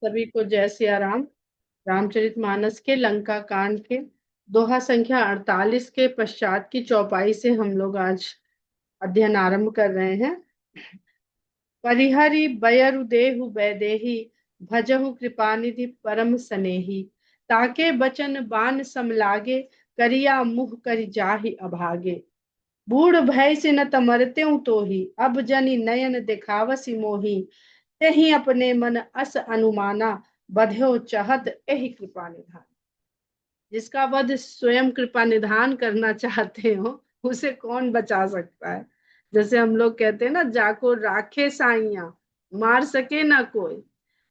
सभी को जय सिया राम। रामचरितमानस के लंका कांड के दोहा संख्या 48 के पश्चात की चौपाई से हम लोग आज अध्ययन आरंभ कर रहे हैं। परिहरि बयरु देहु वैदेही, भजहु कृपानिधि परम सनेही। ताके बचन बान सम लागे, करिया मुह करि जाहि अभागे। बूढ़ भय से न तमरत्यों तो ही, अब जनि नयन दिखावसी मोही। तेहि अपने मन अस अनुमाना, बध्यो चहत एहि कृपा निधान। जिसका वध स्वयं कृपा निधान करना चाहते हो, उसे कौन बचा सकता है। जैसे हम लोग कहते हैं ना, जाको राखे साइया, मार सके ना कोई।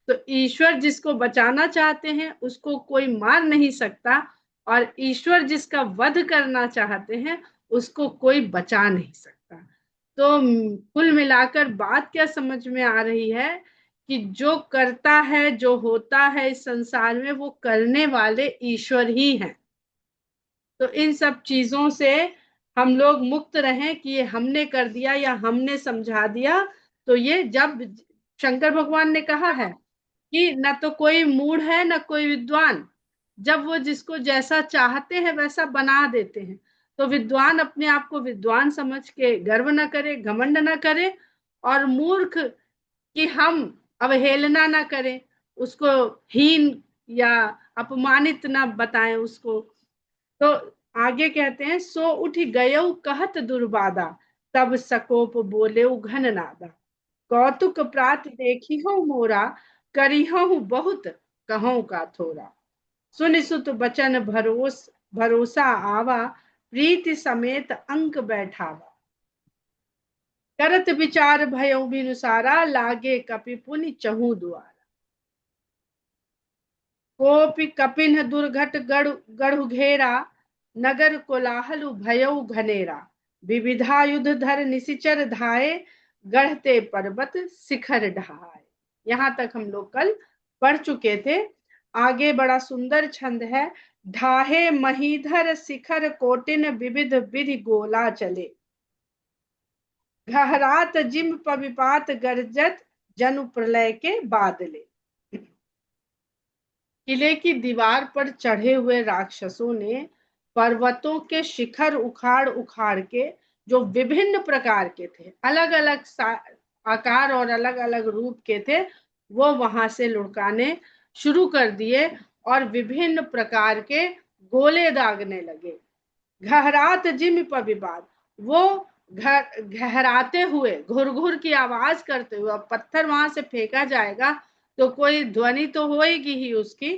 तो ईश्वर जिसको बचाना चाहते हैं उसको कोई मार नहीं सकता, और ईश्वर जिसका वध करना चाहते हैं उसको कोई बचा नहीं सकता। तो कुल मिलाकर बात क्या समझ में आ रही है कि जो करता है, जो होता है इस संसार में, वो करने वाले ईश्वर ही हैं। तो इन सब चीजों से हम लोग मुक्त रहें कि ये हमने कर दिया या हमने समझा दिया। तो ये जब शंकर भगवान ने कहा है कि न तो कोई मूढ़ है न कोई विद्वान, जब वो जिसको जैसा चाहते हैं वैसा बना देते हैं। तो विद्वान अपने आप को विद्वान समझ के गर्व न करे, घमंड न करे, और मूर्ख कि हम अवहेलना ना करें, उसको हीन या अपमानित ना बताएं उसको। तो आगे कहते हैं, सो उठ गयो कहत दुर्बादा, तब सकोप बोले घन नादा। कौतुक प्रात देखी हो मोरा, करी हो बहुत कहूं का थोड़ा। सुनि सुत बचन भरोसा आवा, प्रीति समेत अंक बैठावा। करत विचार भयो बिनुसारा, लागे कपि पुनि चहु दुआरा। कोपि कपिन दुर्घट गढ़ु घेरा, नगर कोलाहल भयउ घनेरा। विविधा युद्ध धर निशिचर धाये, गढ़ते पर्वत शिखर ढहाए। यहाँ तक हम लोग कल पढ़ चुके थे। आगे बड़ा सुंदर छंद है। ढाहे महीधर शिखर कोटिन, विविध विधि गोला चले। घहरात जिम पविपात गरजत, जनु प्रलय के बादले। किले की दीवार पर चढ़े हुए राक्षसों ने पर्वतों के शिखर उखाड़ उखाड़ के, जो विभिन्न प्रकार के थे, अलग अलग आकार और अलग अलग रूप के थे, वो वहां से लुढ़काने शुरू कर दिए और विभिन्न प्रकार के गोले दागने लगे। घहरात जिम पविपात, वो घहराते हुए, घुर घुर की आवाज करते हुए, अब पत्थर वहां से फेंका जाएगा तो कोई ध्वनि तो होएगी ही उसकी।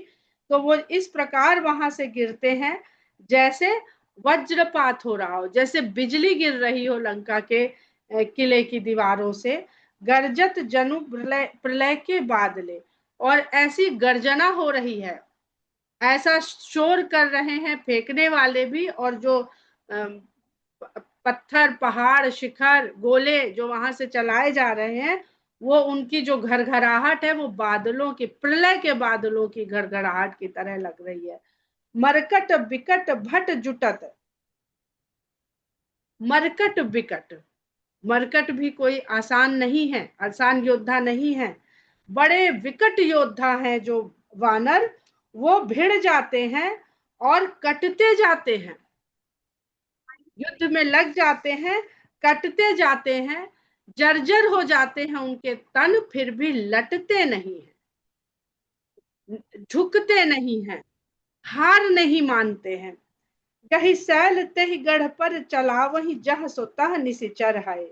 तो वो इस प्रकार वहां से गिरते हैं जैसे वज्रपात हो रहा हो, जैसे बिजली गिर रही हो लंका के किले की दीवारों से। गर्जत जनु प्रलय प्रलय के बादले, और ऐसी गर्जना हो रही है, ऐसा शोर कर रहे हैं फेंकने वाले भी, और जो पत्थर पहाड़ शिखर गोले जो वहां से चलाए जा रहे हैं, वो उनकी जो घरघराहट है वो बादलों की, प्रलय के बादलों की घरघराहट की तरह लग रही है। मरकट विकट भट जुटत। मरकट विकट, मरकट भी कोई आसान नहीं है, आसान योद्धा नहीं है। बड़े विकट योद्धा हैं जो वानर, वो भिड़ जाते हैं और कटते जाते हैं, युद्ध में लग जाते हैं, कटते जाते हैं, जर्जर हो जाते हैं उनके तन, फिर भी लटते नहीं है, झुकते नहीं हैं, हार नहीं मानते हैं। गही सैल तही गढ़ पर चला, वही जह सो तह निशिचर है।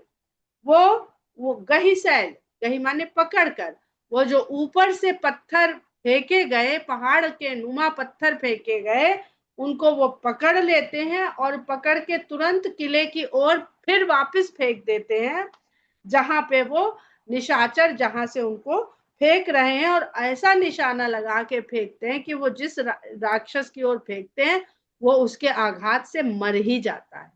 वो वो गही सैल, गही माने पकड़ कर, वो जो ऊपर से पत्थर फेंके गए, पहाड़ के नुमा पत्थर फेंके गए, उनको वो पकड़ लेते हैं और पकड़ के तुरंत किले की ओर फिर वापस फेंक देते हैं, जहां पे वो निशाचर जहां से उनको फेंक रहे हैं। और ऐसा निशाना लगा के फेंकते हैं कि वो जिस राक्षस की ओर फेंकते हैं वो उसके आघात से मर ही जाता है।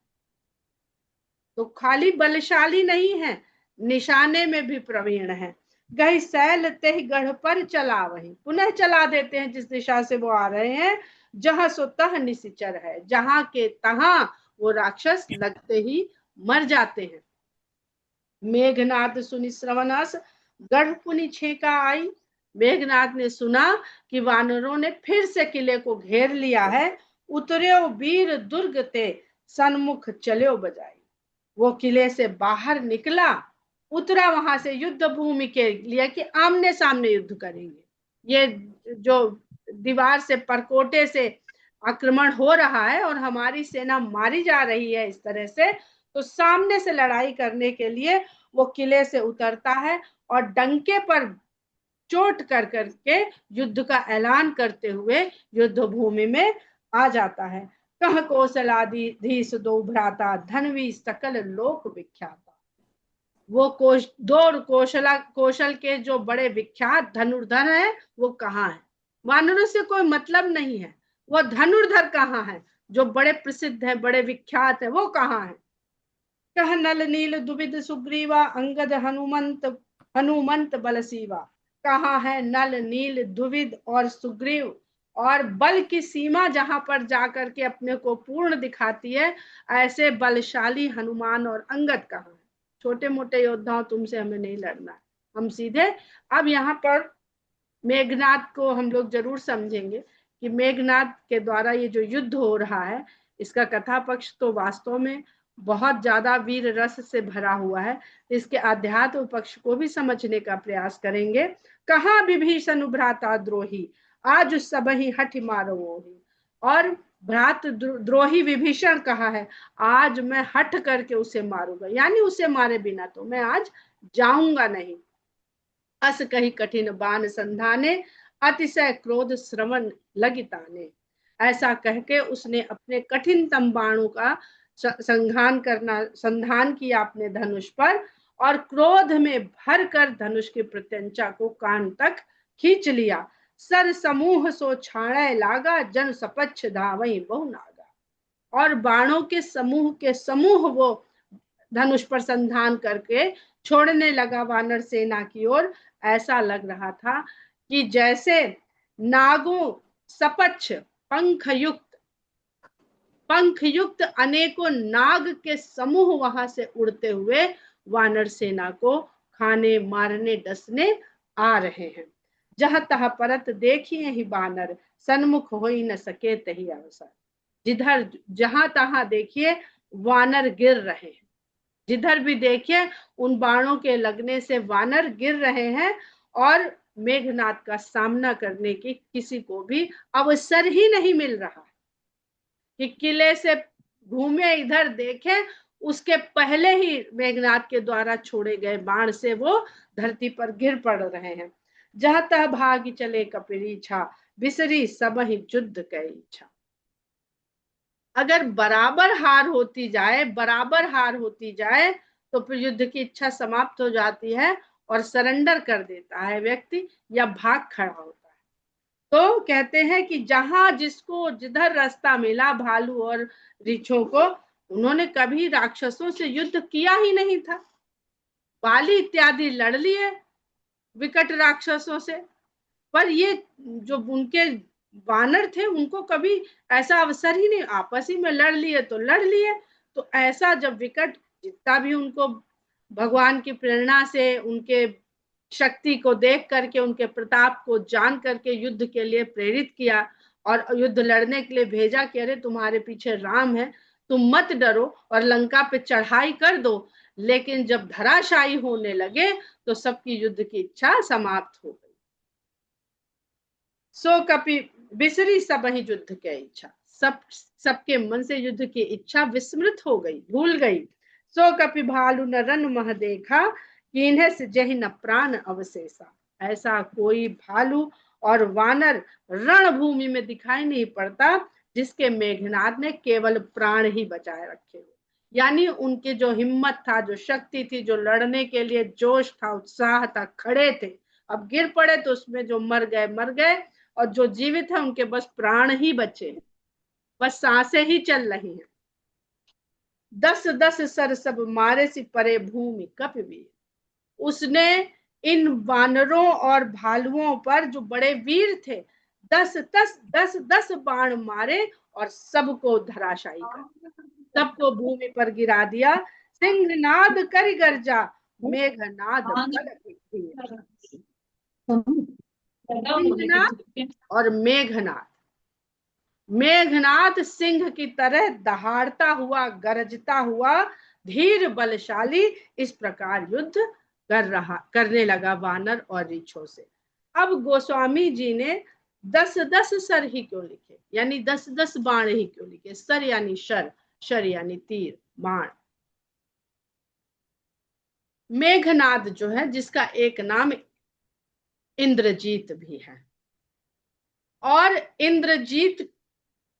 तो खाली बलशाली नहीं है, निशाने में भी प्रवीण है। गही सैल तेह गढ़ पर चला, वही पुनः चला देते हैं जिस दिशा से वो आ रहे हैं। जहां सो तह निशिचर है, जहां के तहां वो राक्षस लगते ही मर जाते हैं। मेघनाद सुनि श्रवणास, गढ़ पुनि छेका आई। मेघनाथ ने सुना कि वानरों ने फिर से किले को घेर लिया है। उतर्यो वीर दुर्ग ते सन्मुख चल्यो बजाई। वो किले से बाहर निकला, उतरा वहां से युद्ध भूमि के लिए कि आमने सामने युद्ध करेंगे। ये जो दीवार से परकोटे से आक्रमण हो रहा है और हमारी सेना मारी जा रही है इस तरह से, तो सामने से लड़ाई करने के लिए वो किले से उतरता है और डंके पर चोट कर करके युद्ध का ऐलान करते हुए युद्ध भूमि में आ जाता है। कह कौशलाधीश दो भ्राता धनवी सकल लोक विख्याता। वो कौशल के जो बड़े विख्यात धनुर्धर है वो कहाँ है? वानरों से कोई मतलब नहीं है। वो धनुर्धर कहाँ है जो बड़े प्रसिद्ध है, बड़े विख्यात है, वो कहाँ है? कह नल नील दुविध सुग्रीवा अंगद हनुमंत हनुमंत बलसीवा। कहाँ है नल नील दुविध और सुग्रीव? और बल की सीमा जहां पर जाकर के अपने को पूर्ण दिखाती है, ऐसे बलशाली हनुमान और अंगद कहाँ है? छोटे मोटे योद्धाओं तुमसे हमें नहीं लड़ना, हम सीधे अब यहाँ पर मेघनाथ को हम लोग जरूर समझेंगे कि मेघनाथ के द्वारा ये जो युद्ध हो रहा है, इसका कथा पक्ष तो वास्तव में बहुत ज्यादा वीर रस से भरा हुआ है। इसके आध्यात्म पक्ष को भी समझने का प्रयास करेंगे। कहाँ विभीषण भ्राता द्रोही, आज सब ही हठ मारो। और भ्रात द्रोही विभीषण कहा है, आज मैं हठ करके उसे मारूंगा, यानी उसे मारे बिना तो मैं आज जाऊंगा नहीं। अस कही कठिन बाण संधाने, अतिशय क्रोध श्रवण लगिताने। ऐसा कह के उसने अपने कठिनतम बाणों का संधान किया अपने धनुष पर, और क्रोध में भर कर धनुष की प्रत्यंचा को कान तक खींच लिया। सर समूह सो छाणे लागा, जन सपक्ष धावई बहु नागा। और बाणों के समूह वो धनुष पर संधान करके छोड़ने लगा वानर सेना की ओर। ऐसा लग रहा था कि जैसे नागों सपक्ष पंख युक्त अनेकों नाग के समूह वहां से उड़ते हुए वानर सेना को खाने मारने डसने आ रहे हैं। जहां तह परत देखिए ही बानर, सन्मुख हो ही न सके तही अवसर। जिधर जहां तहां देखिए वानर गिर रहे हैं, जिधर भी देखिए उन बाणों के लगने से वानर गिर रहे हैं, और मेघनाथ का सामना करने की किसी को भी अवसर ही नहीं मिल रहा कि किले से घूमे इधर देखे, उसके पहले ही मेघनाथ के द्वारा छोड़े गए बाण से वो धरती पर गिर पड़ रहे हैं। जहां तह भाग चले कपिरीछा, बिसरी सब ही युद्ध कई इच्छा। अगर बराबर हार होती जाए तो फिर युद्ध की इच्छा समाप्त हो जाती है और सरेंडर कर देता है व्यक्ति या भाग खड़ा होता है। तो कहते हैं कि जहां जिसको जिधर रास्ता मिला भालू और रीछों को, उन्होंने कभी राक्षसों से युद्ध किया ही नहीं था। बाली इत्यादि लड़ लिए विकट राक्षसों से, पर ये जो उनके वानर थे उनको कभी ऐसा अवसर ही नहीं, आपस ही में लड़ लिए तो लड़ लिए। तो ऐसा जब विकट, जितना भी उनको भगवान की प्रेरणा से उनके शक्ति को देख करके उनके प्रताप को जान करके युद्ध के लिए प्रेरित किया और युद्ध लड़ने के लिए भेजा कि अरे तुम्हारे पीछे राम है, तुम मत डरो और लंका पे चढ़ाई कर दो। लेकिन जब धराशायी होने लगे तो सबकी युद्ध की इच्छा समाप्त हो गई। सो कपि बिसरी सब ही युद्ध के इच्छा, सबके मन से युद्ध की इच्छा विस्मृत हो गई, भूल गई। सो कपि भालू न रन मह देखा, किन्हें जहि न प्राण अवशेषा। ऐसा कोई भालू और वानर रणभूमि में दिखाई नहीं पड़ता जिसके मेघनाथ ने केवल प्राण ही बचाए रखे हो। यानी उनके जो हिम्मत था, जो शक्ति थी, जो लड़ने के लिए जोश था, उत्साह था, खड़े थे। अब गिर पड़े तो उसमें जो मर गए मर गए, और जो जीवित है उनके बस प्राण ही बचे, बस सांसें ही चल रही हैं। दस दस सर सब मारे सी परे भूमि कप वीर। उसने इन वानरों और भालुओं पर जो बड़े वीर थे, दस बाण मारे और सबको धराशायी कर, सबको भूमि पर गिरा दिया। सिंहनाद कर गर्जा, मेघनाद सिंहनाद और मेघनाद। मेघनाद सिंह की तरह दहाड़ता हुआ, गरजता हुआ, धीर बलशाली, इस प्रकार युद्ध करने लगा वानर और रीछों से। अब गोस्वामी जी ने 10-10 सर ही क्यों लिखे, यानी 10-10 बाण ही क्यों लिखे? सर यानी शर, शर यानी तीर, बाण। मेघनाद जो है, जिसका एक नाम इंद्रजीत भी है, और इंद्रजीत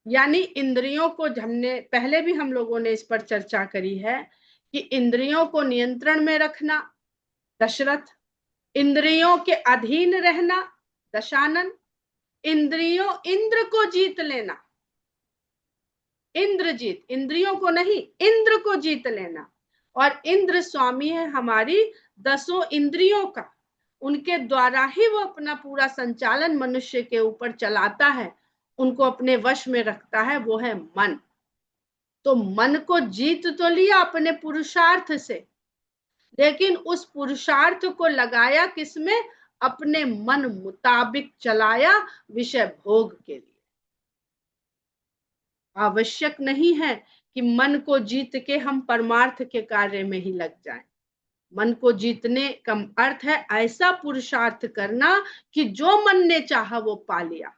यानी इंद्रियों को, हमने पहले भी हम लोगों ने इस पर चर्चा करी है कि इंद्रियों को नियंत्रण में रखना दशरथ, इंद्रियों के अधीन रहना दशानन, इंद्र को जीत लेना इंद्रजीत, इंद्रियों को नहीं, इंद्र को जीत लेना। और इंद्र स्वामी है हमारी 10 इंद्रियों का, उनके द्वारा ही वो अपना पूरा संचालन मनुष्य के ऊपर चलाता है, उनको अपने वश में रखता है, वो है मन। तो मन को जीत तो लिया अपने पुरुषार्थ से, लेकिन उस पुरुषार्थ को लगाया किसमें? अपने मन मुताबिक चलाया, विषय भोग के लिए। आवश्यक नहीं है कि मन को जीत के हम परमार्थ के कार्य में ही लग जाएं। मन को जीतने का अर्थ है ऐसा पुरुषार्थ करना कि जो मन ने चाहा वो पा लिया।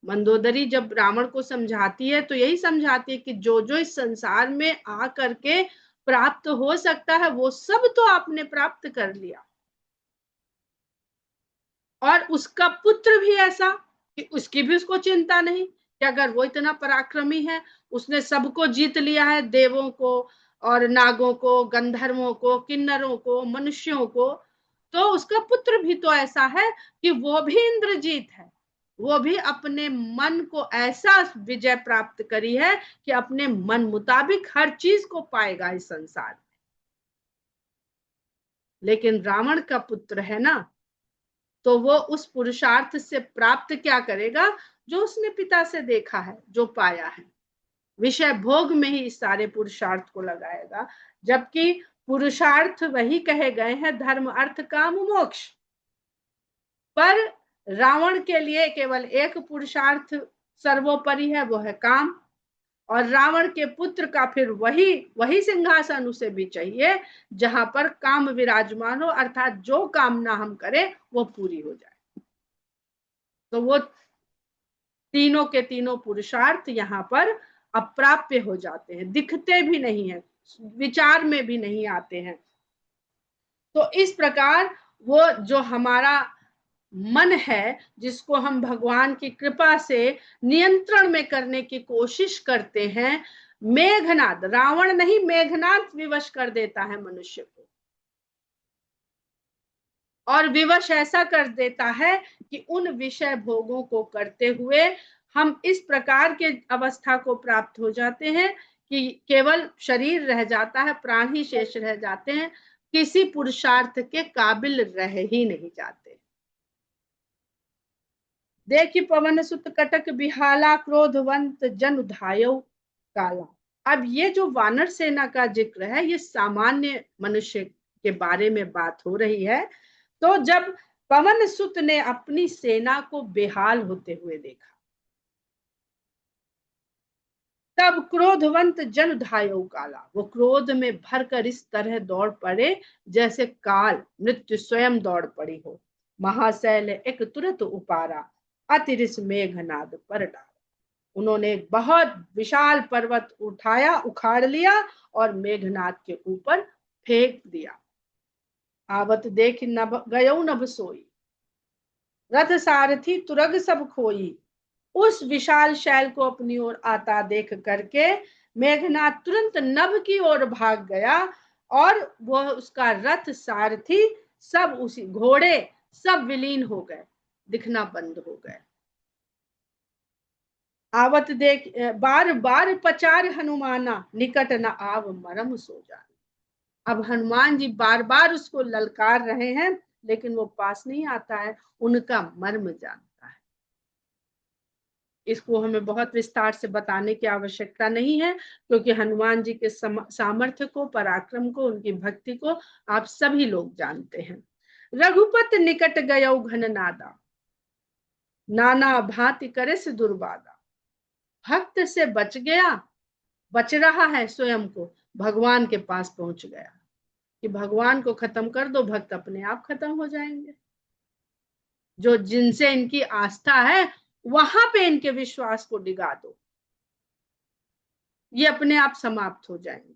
मंदोदरी जब रावण को समझाती है तो यही समझाती है कि जो जो इस संसार में आ करके प्राप्त हो सकता है वो सब तो आपने प्राप्त कर लिया, और उसका पुत्र भी ऐसा कि उसकी भी उसको चिंता नहीं कि अगर वो इतना पराक्रमी है, उसने सबको जीत लिया है, देवों को और नागों को, गंधर्वों को, किन्नरों को, मनुष्यों को, तो उसका पुत्र भी तो ऐसा है कि वो भी इंद्रजीत है, वो भी अपने मन को ऐसा विजय प्राप्त करी है कि अपने मन मुताबिक हर चीज को पाएगा इस संसार में। लेकिन रावण का पुत्र है ना, तो वो उस पुरुषार्थ से प्राप्त क्या करेगा? जो उसने पिता से देखा है, जो पाया है, विषय भोग में ही इस सारे पुरुषार्थ को लगाएगा। जबकि पुरुषार्थ वही कहे गए हैं, धर्म अर्थ काम मोक्ष, पर रावण के लिए केवल एक पुरुषार्थ सर्वोपरि है, वो है काम। और रावण के पुत्र का फिर वही सिंहासन उसे भी चाहिए जहां पर काम विराजमान हो, अर्थात जो कामना हम करें वो पूरी हो जाए। तो वो तीनों के तीनों पुरुषार्थ यहाँ पर अप्राप्य हो जाते हैं, दिखते भी नहीं है, विचार में भी नहीं आते हैं। तो इस प्रकार वो जो हमारा मन है, जिसको हम भगवान की कृपा से नियंत्रण में करने की कोशिश करते हैं, मेघनाद, रावण नहीं, मेघनाद विवश कर देता है मनुष्य को, और विवश ऐसा कर देता है कि उन विषय भोगों को करते हुए हम इस प्रकार के अवस्था को प्राप्त हो जाते हैं कि केवल शरीर रह जाता है, प्राण ही शेष रह जाते हैं, किसी पुरुषार्थ के काबिल रह ही नहीं जाते। देखी पवन सुत कटक बिहाला, क्रोधवंत जन धायो काला। अब ये जो वानर सेना का जिक्र है, ये सामान्य मनुष्य के बारे में बात हो रही है। तो जब पवन सुत ने अपनी सेना को बेहाल होते हुए देखा, तब क्रोधवंत जन धायो काला, वो क्रोध में भरकर इस तरह दौड़ पड़े जैसे काल, मृत्यु स्वयं दौड़ पड़ी हो। महाशैल एक तुरंत उपारा, अतिरिस मेघनाद पर डाला। उन्होंने एक बहुत विशाल पर्वत उठाया, उखाड़ लिया और मेघनाद के ऊपर फेंक दिया। आवत देख नभ गयो नभ सोई, रथ सारथी तुरग सब खोई। उस विशाल शैल को अपनी ओर आता देख करके मेघनाद तुरंत नभ की ओर भाग गया, और वह उसका रथ, सारथी, सब उसी घोड़े सब विलीन हो गए, दिखना बंद हो गए। आवत देख बार बार पचार हनुमाना, निकट न आव मरम सो जान। अब हनुमान जी बार बार उसको ललकार रहे हैं, लेकिन वो पास नहीं आता है, उनका मर्म जानता है। इसको हमें बहुत विस्तार से बताने की आवश्यकता नहीं है, क्योंकि हनुमान जी के सामर्थ्य को, पराक्रम को, उनकी भक्ति को आप सभी लोग जानते हैं। रघुपत निकट गयो घन नादा, नाना भांति करे से दुर्बादा। भक्त से बच गया, बच रहा है स्वयं को, भगवान के पास पहुंच गया कि भगवान को खत्म कर दो, भक्त अपने आप खत्म हो जाएंगे। जो जिनसे इनकी आस्था है वहां पे इनके विश्वास को डिगा दो, ये अपने आप समाप्त हो जाएंगे।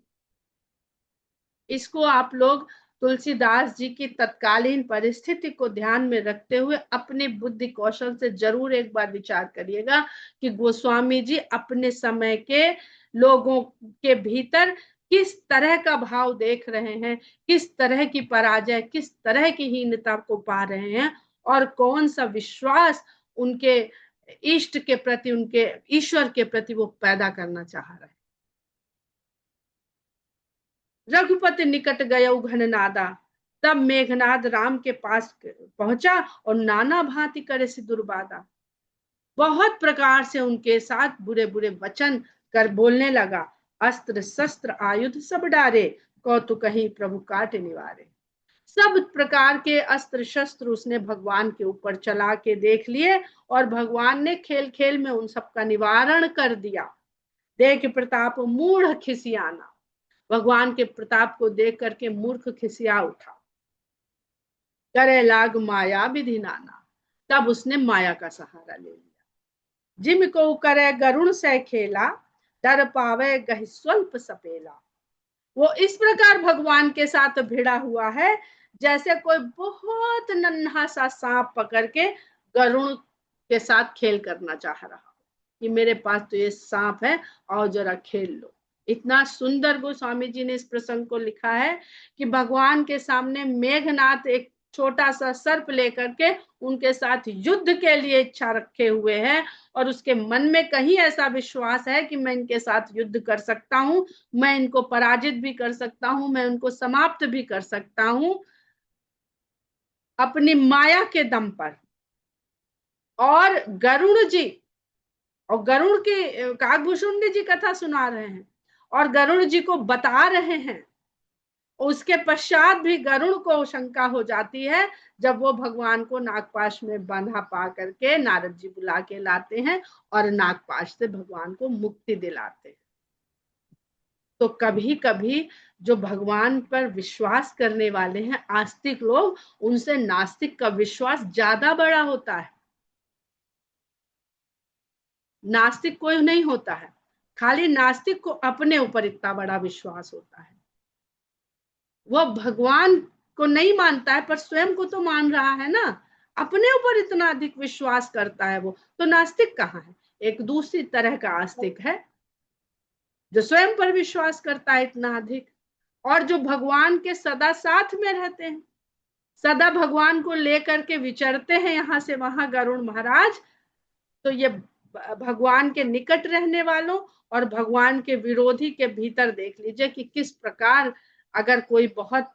इसको आप लोग तुलसीदास जी की तत्कालीन परिस्थिति को ध्यान में रखते हुए अपने बुद्धि कौशल से जरूर एक बार विचार करिएगा कि गोस्वामी जी अपने समय के लोगों के भीतर किस तरह का भाव देख रहे हैं, किस तरह की पराजय, किस तरह की हीनता को पा रहे हैं, और कौन सा विश्वास उनके इष्ट के प्रति, उनके ईश्वर के प्रति वो पैदा करना चाह रहे हैं। रघुपति निकट गयो घन नादा, तब मेघनाद राम के पास पहुंचा और नाना भांति करे से दुर्बादा, बहुत प्रकार से उनके साथ बुरे बुरे वचन कर बोलने लगा। अस्त्र शस्त्र आयुध सब डारे, कौतुक कहीं प्रभु काट निवारे। सब प्रकार के अस्त्र शस्त्र उसने भगवान के ऊपर चला के देख लिए और भगवान ने खेल खेल में उन सब का निवारण कर दिया। देख प्रताप मूढ़ खिसियाना, भगवान के प्रताप को देख करके मूर्ख खिसिया उठा। करे लाग माया विधि नाना, तब उसने माया का सहारा ले लिया। जिम को करे गरुण से खेला, डर पावे गहि स्वल्प सपेला। वो इस प्रकार भगवान के साथ भिड़ा हुआ है जैसे कोई बहुत नन्हा सा सांप पकड़ के गरुण के साथ खेल करना चाह रहा हो कि मेरे पास तो ये सांप है, और जरा खेल लो। इतना सुंदर गोस्वामी जी ने इस प्रसंग को लिखा है कि भगवान के सामने मेघनाथ एक छोटा सा सर्प लेकर के उनके साथ युद्ध के लिए इच्छा रखे हुए हैं, और उसके मन में कहीं ऐसा विश्वास है कि मैं इनके साथ युद्ध कर सकता हूं, मैं इनको पराजित भी कर सकता हूं, मैं उनको समाप्त भी कर सकता हूं अपनी माया के दम पर। और गरुण जी, और गरुड़ की काकभूषुंडी जी कथा सुना रहे हैं और गरुड़ जी को बता रहे हैं। उसके पश्चात भी गरुड़ को शंका हो जाती है जब वो भगवान को नागपाश में बांधा पा करके नारद जी बुला के लाते हैं और नागपाश से भगवान को मुक्ति दिलाते हैं। तो कभी कभी जो भगवान पर विश्वास करने वाले हैं आस्तिक लोग, उनसे नास्तिक का विश्वास ज्यादा बड़ा होता है। नास्तिक कोई नहीं होता है, खाली नास्तिक को अपने ऊपर इतना बड़ा विश्वास होता है। वो भगवान को नहीं मानता है पर स्वयं को तो मान रहा है ना, अपने ऊपर इतना अधिक विश्वास करता है वो, तो नास्तिक कहाँ है? एक दूसरी तरह का आस्तिक है जो स्वयं पर विश्वास करता है इतना अधिक, और जो भगवान के सदा साथ में रहते हैं, सदा भगवान को लेकर के विचरते हैं यहाँ से वहां गरुड़ महाराज। तो ये भगवान के निकट रहने वालों और भगवान के विरोधी के भीतर देख लीजिए कि किस प्रकार अगर कोई बहुत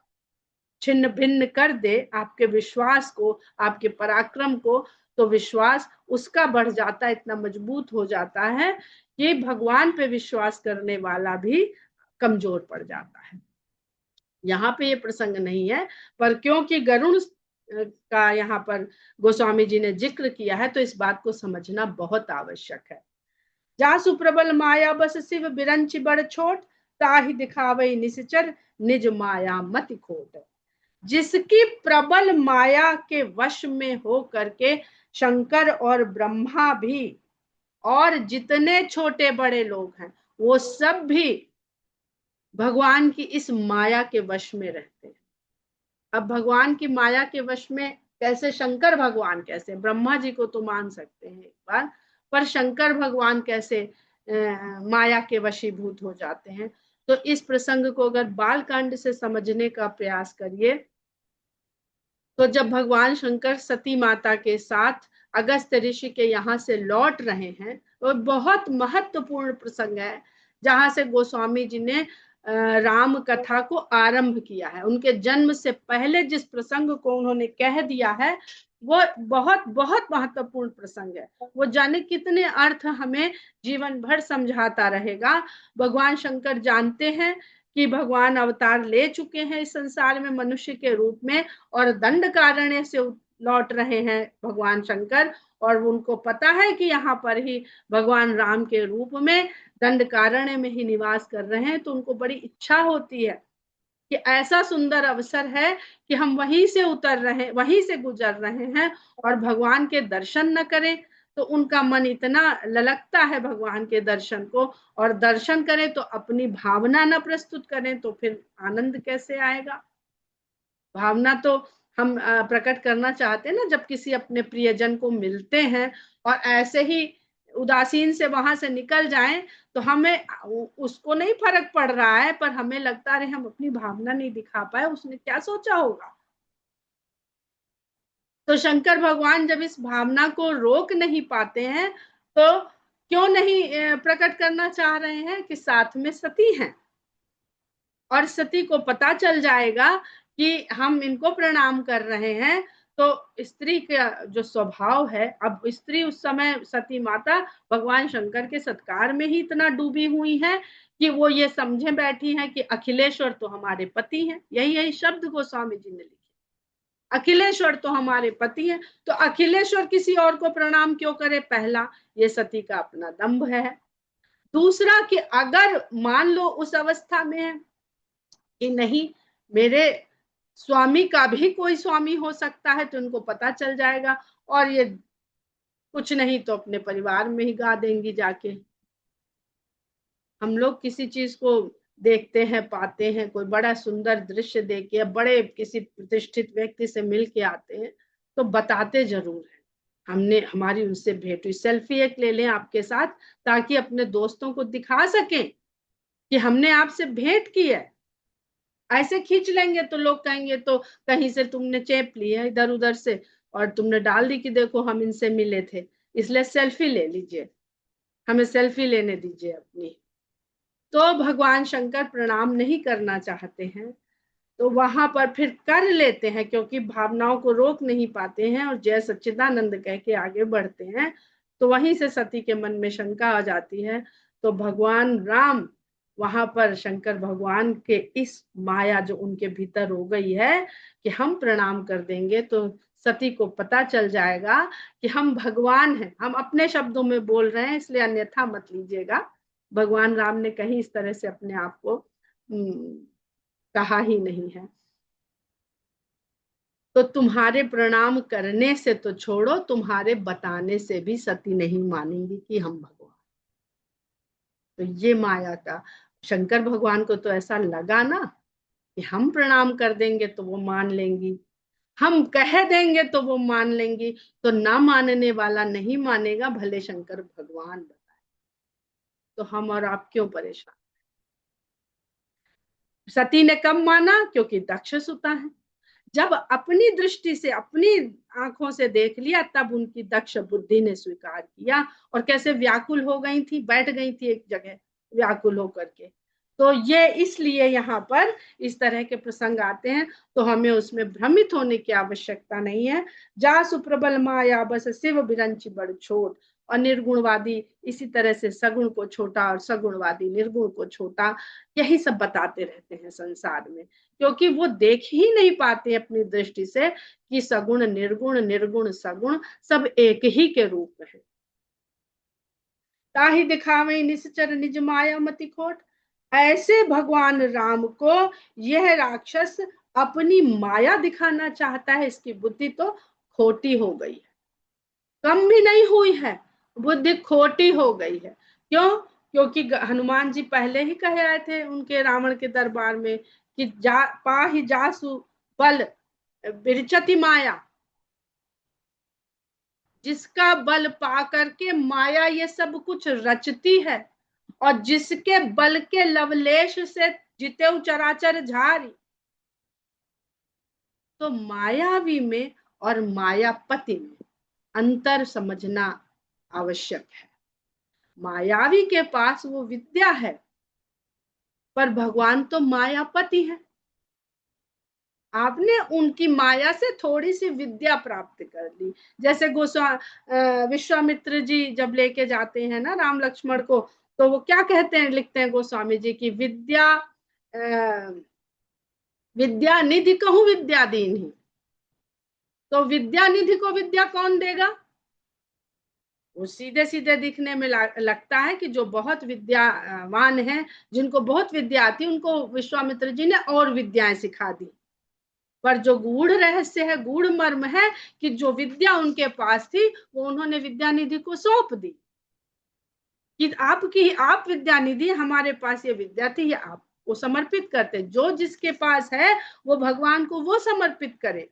छिन्न भिन्न कर दे आपके विश्वास को, आपके पराक्रम को, तो विश्वास उसका बढ़ जाता है, इतना मजबूत हो जाता है कि भगवान पे विश्वास करने वाला भी कमजोर पड़ जाता है। यहाँ पे ये प्रसंग नहीं है, पर क्योंकि गरुड़ का यहाँ पर गोस्वामी जी ने जिक्र किया है तो इस बात को समझना बहुत आवश्यक है। जासु प्रबल माया बस शिव बिरंच बड़ छोट, ताहि दिखावे निश्चर निज माया मति खोट। जिसकी प्रबल माया के वश में हो करके शंकर और ब्रह्मा भी और जितने छोटे बड़े लोग हैं वो सब भी भगवान की इस माया के वश में रहते हैं। अब भगवान की माया के वश में कैसे शंकर भगवान, कैसे ब्रह्मा जी को तो मान सकते हैं एक बार, पर शंकर भगवान कैसे माया के वशीभूत हो जाते हैं? तो इस प्रसंग को अगर बालकांड से समझने का प्रयास करिए तो जब भगवान शंकर सती माता के साथ अगस्त ऋषि के यहाँ से लौट रहे हैं, तो बहुत महत्वपूर्ण प्रसंग है जहां से गोस्वामी जी ने राम कथा को आरंभ किया है। उनके जन्म से पहले जिस प्रसंग को उन्होंने कह दिया है वो बहुत बहुत महत्वपूर्ण प्रसंग है। वो जाने कितने अर्थ हमें जीवन भर समझाता रहेगा। भगवान शंकर जानते हैं कि भगवान अवतार ले चुके हैं इस संसार में मनुष्य के रूप में, और दंड कारण्य से लौट रहे हैं भगवान शंकर, और उनको पता है कि यहाँ पर ही भगवान राम के रूप में दंड कारण्य में ही निवास कर रहे हैं। तो उनको बड़ी इच्छा होती है कि ऐसा सुंदर अवसर है कि हम वहीं से उतर रहे, वहीं से गुजर रहे हैं और भगवान के दर्शन न करें। तो उनका मन इतना ललकता है भगवान के दर्शन को, और दर्शन करें तो अपनी भावना न प्रस्तुत करें तो फिर आनंद कैसे आएगा। भावना तो हम प्रकट करना चाहते हैं ना, जब किसी अपने प्रियजन को मिलते हैं और ऐसे ही उदासीन से वहां से निकल जाएं, तो हमें उसको नहीं फर्क पड़ रहा है, पर हमें लगता है हम अपनी भावना नहीं दिखा पाए, उसने क्या सोचा होगा। तो शंकर भगवान जब इस भावना को रोक नहीं पाते हैं, तो क्यों नहीं प्रकट करना चाह रहे हैं कि साथ में सती हैं, और सती को पता चल जाएगा कि हम इनको प्रणाम कर रहे हैं। तो स्त्री का जो स्वभाव है, अब स्त्री उस समय सती माता भगवान शंकर के सत्कार में ही इतना डूबी हुई है कि वो ये समझे बैठी हैं कि अखिलेश्वर तो हमारे पति हैं। यही यही शब्द गोस्वामी जी ने लिखे, अखिलेश्वर तो हमारे पति हैं। तो अखिलेश्वर किसी और को प्रणाम क्यों करे? पहला, ये सती का अपना दंभ है। दूसरा कि अगर मान लो उस अवस्था में है कि नहीं, मेरे स्वामी का भी कोई स्वामी हो सकता है, तो उनको पता चल जाएगा, और ये कुछ नहीं तो अपने परिवार में ही गा देंगी जाके। हम लोग किसी चीज को देखते हैं, पाते हैं, कोई बड़ा सुंदर दृश्य देख के, बड़े किसी प्रतिष्ठित व्यक्ति से मिल के आते हैं, तो बताते जरूर है हमने, हमारी उनसे भेंट हुई। सेल्फी एक ले लें आपके साथ, ताकि अपने दोस्तों को दिखा सकें कि हमने आपसे भेंट की है। ऐसे खींच लेंगे तो लोग कहेंगे तो कहीं से तुमने चेप ली है इधर उधर से, और तुमने डाल दी कि देखो हम इनसे मिले थे, इसलिए सेल्फी ले लीजिए, हमें सेल्फी लेने दीजिए अपनी। तो भगवान शंकर प्रणाम नहीं करना चाहते हैं, तो वहां पर फिर कर लेते हैं, क्योंकि भावनाओं को रोक नहीं पाते हैं और जय सच्चिदानंद कह के आगे बढ़ते हैं। तो वहीं से सती के मन में शंका आ जाती है। तो भगवान राम वहां पर शंकर भगवान के इस माया जो उनके भीतर हो गई है कि हम प्रणाम कर देंगे तो सती को पता चल जाएगा कि हम भगवान हैं। हम अपने शब्दों में बोल रहे हैं, इसलिए अन्यथा मत लीजिएगा। भगवान राम ने कहीं इस तरह से अपने आप को कहा ही नहीं है। तो तुम्हारे प्रणाम करने से तो छोड़ो, तुम्हारे बताने से भी सती नहीं मानेंगी कि हम भगवान। तो ये माया का, शंकर भगवान को तो ऐसा लगा ना कि हम प्रणाम कर देंगे तो वो मान लेंगी, हम कह देंगे तो वो मान लेंगी, तो ना मानने वाला नहीं मानेगा, भले शंकर भगवान बताए। तो हम और आप क्यों परेशान? सती ने कब माना? क्योंकि दक्ष सुता है। जब अपनी दृष्टि से, अपनी आंखों से देख लिया, तब उनकी दक्ष बुद्धि ने स्वीकार किया, और कैसे व्याकुल हो गई थी, बैठ गई थी एक जगह व्याकुल होकर के। तो ये इसलिए यहाँ पर इस तरह के प्रसंग आते हैं, तो हमें उसमें भ्रमित होने की आवश्यकता नहीं है। जा सुप्रबल माया बस शिव बिरंची बड़ छोट, और निर्गुणवादी इसी तरह से सगुण को छोटा और सगुणवादी निर्गुण को छोटा, यही सब बताते रहते हैं संसार में, क्योंकि वो देख ही नहीं पाते अपनी दृष्टि से कि सगुण निर्गुण, निर्गुण सगुण सब एक ही के रूप में है। ताहि दिखावे निश्चर निज माया मति खोट। ऐसे भगवान राम को यह राक्षस अपनी माया दिखाना चाहता है, इसकी बुद्धि तो खोटी हो गई है, कम भी नहीं हुई है, बुद्धि खोटी हो गई है। क्यों? क्योंकि हनुमान जी पहले ही कहे आए थे उनके रावण के दरबार में कि जा पाहि जासु बल बिरचति माया, जिसका बल पा करके माया ये सब कुछ रचती है, और जिसके बल के लवलेश से जितेऊ चराचर झारी। तो मायावी में और मायापति में अंतर समझना आवश्यक है। मायावी के पास वो विद्या है, पर भगवान तो मायापति है। आपने उनकी माया से थोड़ी सी विद्या प्राप्त कर ली। जैसे विश्वामित्र जी जब लेके जाते हैं ना राम लक्ष्मण को, तो वो क्या कहते हैं, लिखते हैं गोस्वामी जी की विद्या विद्या निधि कहूं विद्या दीन ही, तो विद्या निधि को विद्या कौन देगा? वो सीधे सीधे दिखने में लगता है कि जो बहुत विद्यावान है, जिनको बहुत विद्या आती, उनको विश्वामित्र जी ने और विद्याएं सिखा दी। पर जो गूढ़ रहस्य है, गूढ़ मर्म है, कि जो विद्या उनके पास थी वो उन्होंने विद्या निधि को सौंप दी, कि आपकी, आप विद्या निधि, हमारे पास ये विद्या थी, ये आपको समर्पित करते। जो जिसके पास है वो भगवान को वो समर्पित करे।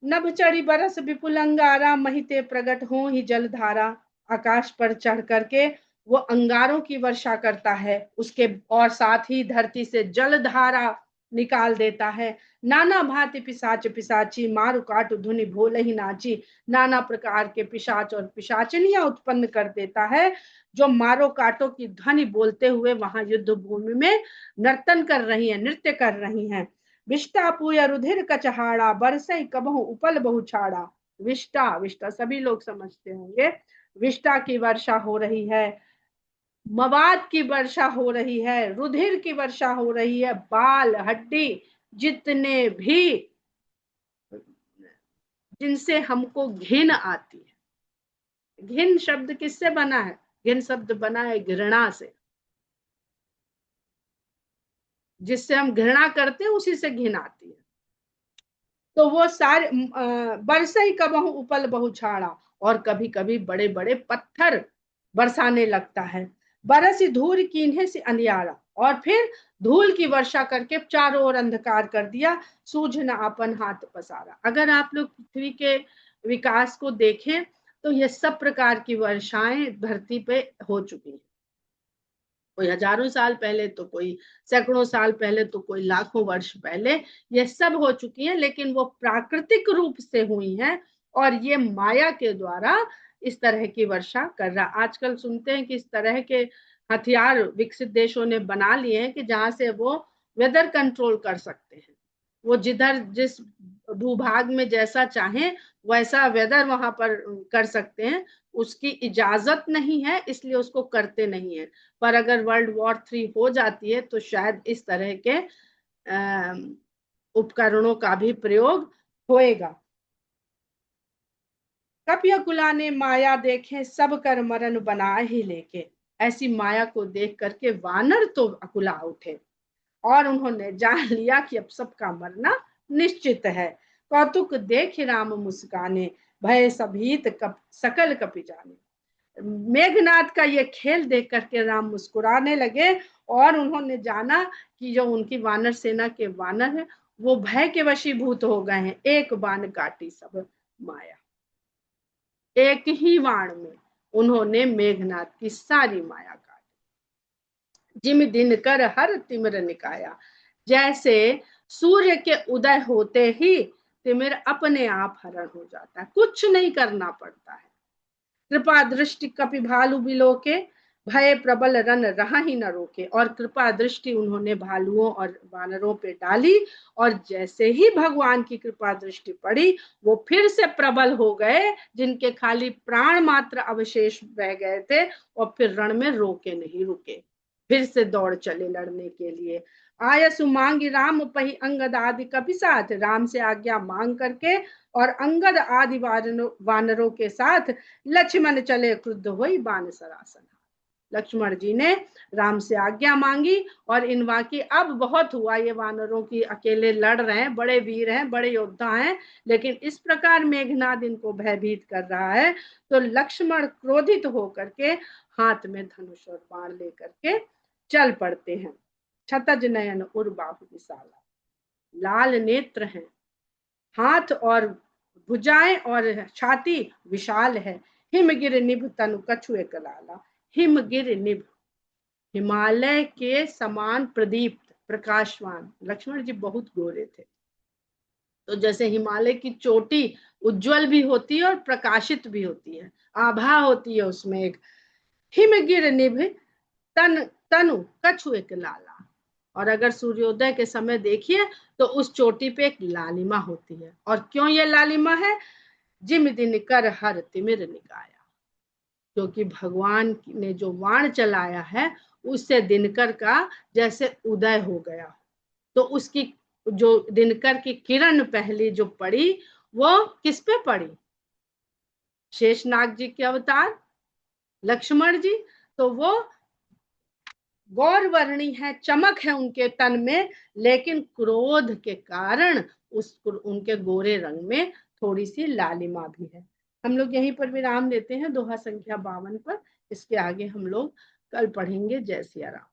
नभ चढ़ी बरस विपुल अंगारा, महिते प्रगट हो ही जलधारा। आकाश पर चढ़ करके वो अंगारों की वर्षा करता है उसके, और साथ ही धरती से जलधारा निकाल देता है। नाना भांति पिशाच पिशाची, मारु काटु धुनि भोल ही नाची। नाना प्रकार के पिशाच और पिशाचनियां उत्पन्न कर देता है, जो मारो काटो की ध्वनि बोलते हुए वहां युद्ध भूमि में नर्तन कर रही है, नृत्य कर रही हैं। विष्टा पूय रुधिर कचहाड़ा, बरसई कबहू उपल बहु छाड़ा। विष्टा, विष्टा सभी लोग समझते होंगे, विष्टा की वर्षा हो रही है, मवाद की वर्षा हो रही है, रुधिर की वर्षा हो रही है। बाल हड्डी जितने भी, जिनसे हमको घिन आती है। घिन शब्द किससे बना है? घिन शब्द बना है घृणा से, जिससे हम घृणा करते हैं उसी से घिन आती है। तो वो सारे बरसई कबहू उपल बहु छाड़ा, और कभी कभी बड़े बड़े पत्थर बरसाने लगता है। बरसी धूल कीन्हे से अंधियारा, और फिर धूल की वर्षा करके चारों ओर अंधकार कर दिया। सूझ न अपन हाथ पसारा। अगर आप लोग पृथ्वी के विकास को देखें तो ये सब प्रकार की वर्षाएं धरती पे हो चुकी हैं। कोई हजारों साल पहले, तो कोई सैकड़ों साल पहले, तो कोई लाखों वर्ष पहले, ये सब हो चुकी है। लेकिन वो प्राकृतिक रूप से हुई हैं, और ये माया के द्वारा इस तरह की वर्षा कर रहा। आजकल सुनते हैं कि इस तरह के हथियार विकसित देशों ने बना लिए हैं कि जहां से वो वेदर कंट्रोल कर सकते हैं। वो जिधर जिस भूभाग में जैसा चाहे वैसा वेदर वहां पर कर सकते हैं। उसकी इजाजत नहीं है, इसलिए उसको करते नहीं है। पर अगर वर्ल्ड वॉर 3 हो जाती है तो शायद इस तरह के उपकरणों का भी प्रयोग होएगा। कपियकुला ने माया देखे, सब कर मरण बना ही लेके। ऐसी माया को देख करके वानर तो अकुला उठे, और उन्होंने जान लिया कि अब सबका मरना निश्चित है। कौतुक देख राम मुस्काने, भय सभीत कप सकल कपि जाने। मेघनाथ का ये खेल देख करके राम मुस्कुराने लगे, और उन्होंने जाना कि जो उनकी वानर सेना के वानर हैं वो भय के वशीभूत हो गए हैं। एक बाण काटी सब माया, एक ही बाण में उन्होंने मेघनाथ की सारी माया काटी। जिम दिन कर हर तिमिर निकाया, जैसे सूर्य के उदय होते ही तिमिर अपने आप हरण हो जाता है, कुछ नहीं करना पड़ता है। कृपा दृष्टि कपि भालू बिलो के, भय प्रबल रन रहा ही न रोके। और कृपा दृष्टि उन्होंने भालुओं और वानरों पे डाली, और जैसे ही भगवान की कृपा दृष्टि पड़ी वो फिर से प्रबल हो गए, जिनके खाली प्राण मात्र अवशेष रह गए थे, और फिर रण में रोके नहीं रुके, फिर से दौड़ चले लड़ने के लिए। आयसु मांगी राम पही अंगद आदि कपि साथ, राम से आज्ञा मांग करके और अंगद आदि वानरों के साथ लक्ष्मण चले क्रुद्ध हुई बाण सरासन। लक्ष्मण जी ने राम से आज्ञा मांगी, और इन वाकी अब बहुत हुआ, ये वानरों की अकेले लड़ रहे हैं, बड़े वीर हैं, बड़े योद्धा हैं, लेकिन इस प्रकार मेघनाद इनको भयभीत कर रहा है। तो लक्ष्मण क्रोधित होकर के हाथ में धनुष और बाण लेकर के चल पड़ते हैं। छतज नयन उर बाहु विशाला, लाल नेत्र हैं, हाथ और भुजाएं और छाती विशाल है। हिमगिर निभ तनु कछु एक लाला, हिमगिर निभ, हिमालय के समान प्रदीप्त प्रकाशवान। लक्ष्मण जी बहुत गोरे थे, तो जैसे हिमालय की चोटी उज्जवल भी होती है और प्रकाशित भी होती है, आभा होती है उसमें एक। हिमगिर निभ तन तनु कछु एक लाला, और अगर सूर्योदय के समय देखिए तो उस चोटी पे एक लालिमा होती है। और क्यों ये लालिमा है? जिम दिन कर हर तिमिर निकाया, क्योंकि भगवान ने जो वाण चलाया है उससे दिनकर का जैसे उदय हो गया। तो उसकी जो दिनकर की किरण पहली जो पड़ी वो किस पे पड़ी? शेषनाग जी के अवतार लक्ष्मण जी। तो वो गौरवर्णी है, चमक है उनके तन में, लेकिन क्रोध के कारण उस उनके गोरे रंग में थोड़ी सी लालिमा भी है। हम लोग यहीं पर विराम देते हैं दोहा संख्या 52 पर। इसके आगे हम लोग कल पढ़ेंगे। जय सिया राम।